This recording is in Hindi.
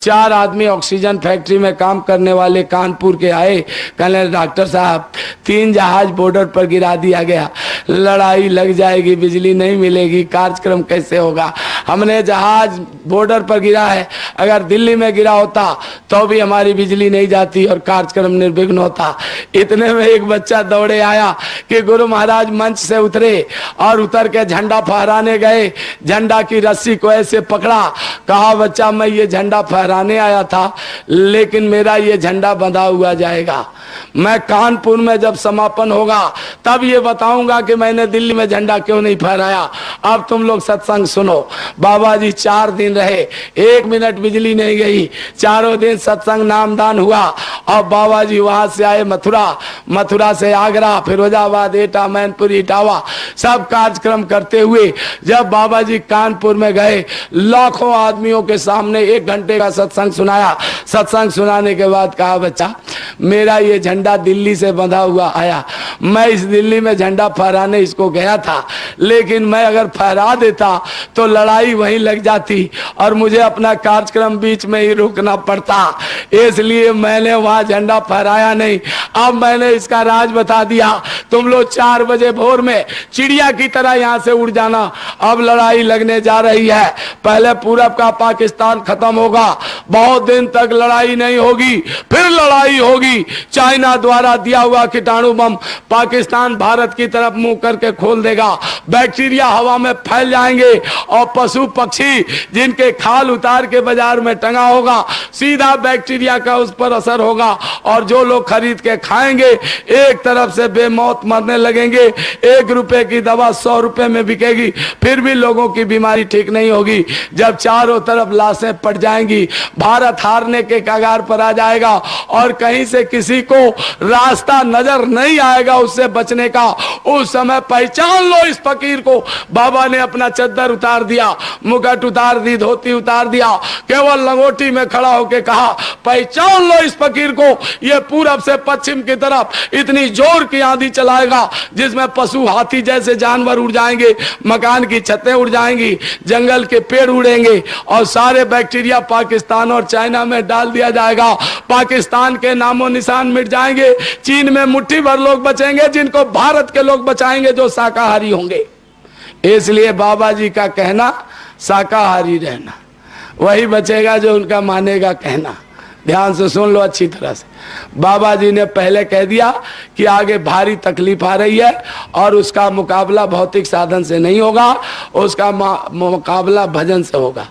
4 आदमी ऑक्सीजन फैक्ट्री में काम करने वाले कानपुर के आए, कहने डॉक्टर साहब 3 जहाज बॉर्डर पर गिरा दिया गया, लड़ाई लग जाएगी, बिजली नहीं मिलेगी, कार्यक्रम कैसे होगा। हमने जहाज बॉर्डर पर गिरा है, अगर दिल्ली में गिरा होता तो भी हमारी बिजली नहीं जाती और कार्यक्रम निर्विघ्न होता। इतने में एक बच्चा दौड़े आया कि गुरु महाराज मंच से उतरे और उतर के झंडा फहराने गए। झंडा की रस्सी को ऐसे पकड़ा, कहा बच्चा मैं ये झंडा फहराने आया था, लेकिन मेरा ये झंडा बंधा हुआ जाएगा। मैं कानपुर में जब समापन होगा तब ये बताऊंगा कि मैंने दिल्ली में झंडा क्यों नहीं फहराया। अब तुम लोग सत्संग सुनो। बाबा जी 4 दिन रहे, 1 मिनट बिजली नहीं गई। चारों दिन सत्संग नामदान हुआ और बाबा जी वहां से आए मथुरा, मथुरा से आगरा, फिरोजाबाद, एटा, मैनपुरी, इटावा, सब कार्यक्रम करते हुए जब बाबा जी कानपुर में गए, लाखों आदमियों के सामने 1 घंटे का सत्संग सुनाया। सत्संग सुनाने के बाद कहा बच्चा मेरा ये झंडा दिल्ली से बंधा हुआ आया, मैं इस दिल्ली में झंडा फहराने इसको गया था, लेकिन मैं अगर फहरा देता तो लड़ाई वहीं लग जाती और मुझे अपना कार्यक्रम बीच में ही रोकना पड़ता, इसलिए मैंने वहां झंडा फहराया नहीं। अब मैंने इसका राज बता दिया, तुम लोग 4 बजे भोर में चिड़िया की तरह यहां से उड़ जाना। अब लड़ाई लगने जा रही है, पहले पूरब का पाकिस्तान खत्म होगा, बहुत दिन तक लड़ाई नहीं होगी, फिर लड़ाई होगी। चाइना द्वारा दिया हुआ कीटाणु बम पाकिस्तान भारत की तरफ मुंह करके खोल देगा, बैक्टीरिया हवा में फैल जाएंगे और पशु पक्षी जिनके खाल उतार के बाजार में टंगा होगा, सीधा बैक्टीरिया का उस पर असर होगा और जो लोग खरीद के खाएंगे एक तरफ से बेमौत मरने लगेंगे। 1 रुपए की दवा 100 रुपए में बिकेगी, फिर भी लोगों की बीमारी ठीक नहीं होगी। जब चारों तरफ लाशें पड़ जाएंगी, भारत हारने के कगार पर आ जाएगा और कहीं से किसी को रास्ता नजर नहीं आएगा उससे बचने का। उस समय पहचान लो इस फकीर को। बाबा ने अपना चद्दर उतार दिया, मुकुट उतार दी, धोती उतार दिया, केवल लंगोटी में खड़ा होकर कहा पहचान लो इस फकीर को, ये पूरब से पश्चिम की तरफ इतनी जोर की आंधी चलाएगा जिसमें पशु हाथी जैसे जानवर उड़ जाएंगे, मकान की छतें उड़ जाएंगी, जंगल के पेड़ उड़ेंगे और सारे बैक्टीरिया पाकिस्तान और चाइना में डाल दिया जाएगा। पाकिस्तान के नामो निशान मिट जाएंगे, चीन में मुट्ठी भर लोग बचेंगे जिनको भारत के लोग बचाएंगे जो शाकाहारी होंगे। इसलिए बाबा जी का कहना शाकाहारी रहना, वही बचेगा जो उनका मानेगा कहना। ध्यान से सुन लो अच्छी तरह से। बाबा जी ने पहले कह दिया कि आगे भारी तकलीफ आ रही है और उसका मुकाबला भौतिक साधन से नहीं होगा, उसका मुकाबला भजन से होगा।